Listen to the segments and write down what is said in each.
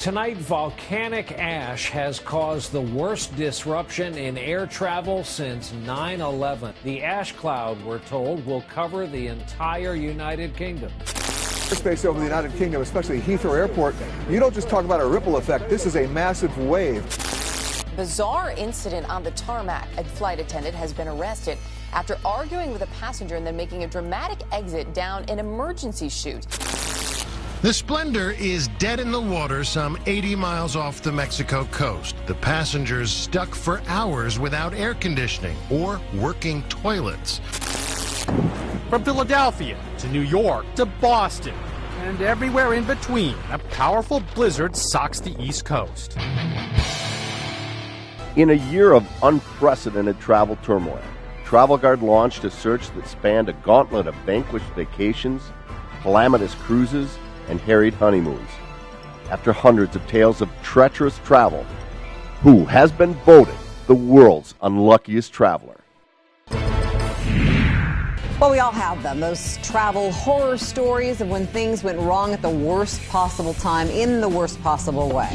Tonight, volcanic ash has caused the worst disruption in air travel since 9/11. The ash cloud, we're told, will cover the entire United Kingdom. Airspace over the United Kingdom, especially Heathrow Airport, you don't just talk about a ripple effect. This is a massive wave. Bizarre incident on the tarmac. A flight attendant has been arrested after arguing with a passenger and then making a dramatic exit down an emergency chute. The Splendor is dead in the water some 80 miles off the Mexico coast. The passengers stuck for hours without air conditioning or working toilets. From Philadelphia to New York to Boston and everywhere in between, a powerful blizzard socks the East Coast. In a year of unprecedented travel turmoil, TravelGuard launched a search that spanned a gauntlet of vanquished vacations, calamitous cruises, and harried honeymoons. After hundreds of tales of treacherous travel, who has been voted the world's unluckiest traveler? Well, we all have them, those travel horror stories of when things went wrong at the worst possible time in the worst possible way.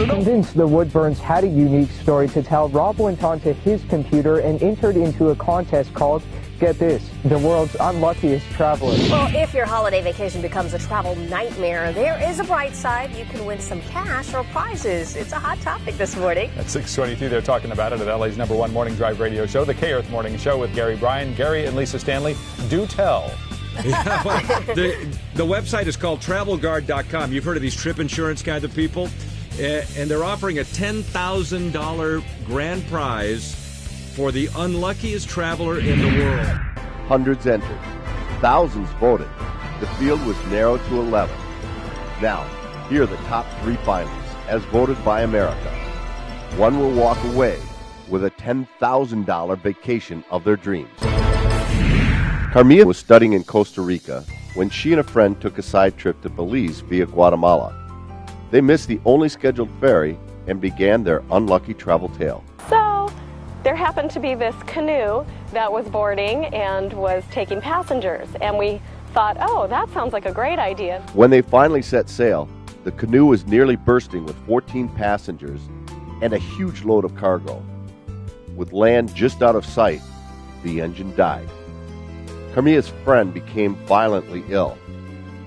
Convinced the Woodburns had a unique story to tell, Rob went onto his computer and entered into a contest called, get this, the world's unluckiest traveler. Well, if your holiday vacation becomes a travel nightmare, there is a bright side. You can win some cash or prizes. It's a hot topic this morning. At 6:22, they're talking about it at LA's #1 morning drive radio show, the K-Earth Morning Show with Gary Bryan. Gary and Lisa Stanley, do tell. Yeah, well, the website is called TravelGuard.com. You've heard of these trip insurance kind of people, and they're offering a $10,000 grand prize for the unluckiest traveler in the world. Hundreds entered, thousands voted. The field was narrowed to 11. Now, here are the top 3 finalists, as voted by America. One will walk away with a $10,000 vacation of their dreams. Carmilla was studying in Costa Rica when she and a friend took a side trip to Belize via Guatemala. They missed the only scheduled ferry and began their unlucky travel tale. So, there happened to be this canoe that was boarding and was taking passengers, and we thought, oh, that sounds like a great idea. When they finally set sail, the canoe was nearly bursting with 14 passengers and a huge load of cargo. With land just out of sight, the engine died. Carmilla's friend became violently ill.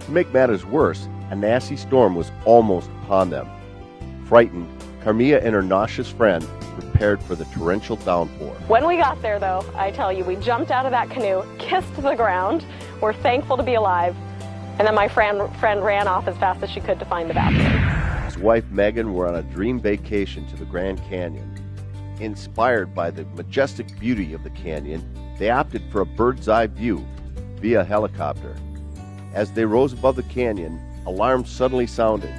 To make matters worse, a nasty storm was almost upon them. Frightened, Carmilla and her nauseous friend prepared for the torrential downpour. When we got there, though, I tell you, we jumped out of that canoe, kissed the ground, we're thankful to be alive, and then my friend ran off as fast as she could to find the bathroom. His wife Megan were on a dream vacation to the Grand Canyon. Inspired by the majestic beauty of the canyon, they opted for a bird's-eye view via helicopter. As they rose above the canyon, alarms suddenly sounded.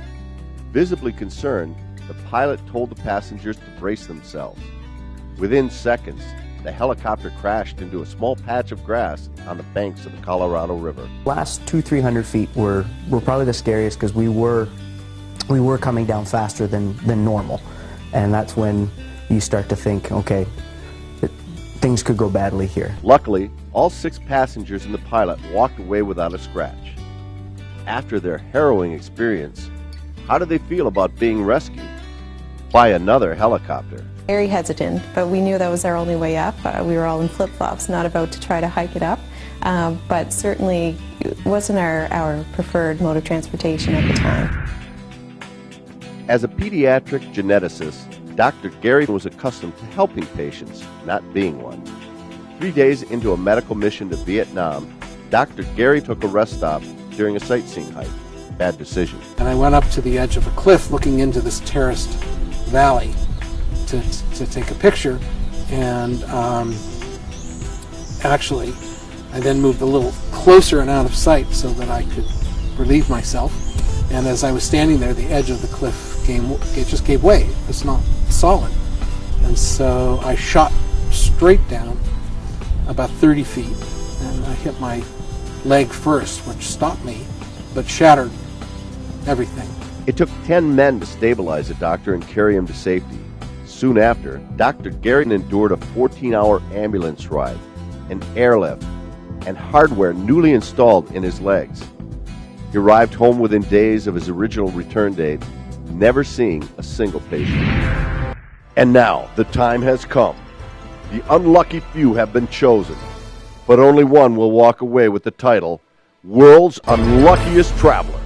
Visibly concerned, the pilot told the passengers to brace themselves. Within seconds, the helicopter crashed into a small patch of grass on the banks of the Colorado River. Last 200-300 feet were probably the scariest because we were coming down faster than normal, and that's when you start to think, okay, things could go badly here. Luckily, all 6 passengers and the pilot walked away without a scratch. After their harrowing experience, how did they feel about being rescued by another helicopter? Very hesitant, but we knew that was our only way up. We were all in flip-flops, not about to try to hike it up, but certainly it wasn't our preferred mode of transportation at the time. As a pediatric geneticist, Dr. Gary was accustomed to helping patients, not being one. 3 days into a medical mission to Vietnam, Dr. Gary took a rest stop during a sightseeing hike. Bad decision. And I went up to the edge of a cliff looking into this terraced valley to take a picture, and actually I then moved a little closer and out of sight so that I could relieve myself. And as I was standing there, the edge of the cliff just gave way. It's not solid. And so I shot straight down about 30 feet, and I hit my leg first, which stopped me, but shattered everything. It took 10 men to stabilize the doctor and carry him to safety. Soon after, Dr. Gary endured a 14-hour ambulance ride, an airlift, and hardware newly installed in his legs. He arrived home within days of his original return date, never seeing a single patient. And now, the time has come. The unlucky few have been chosen, but only one will walk away with the title, World's Unluckiest Traveler.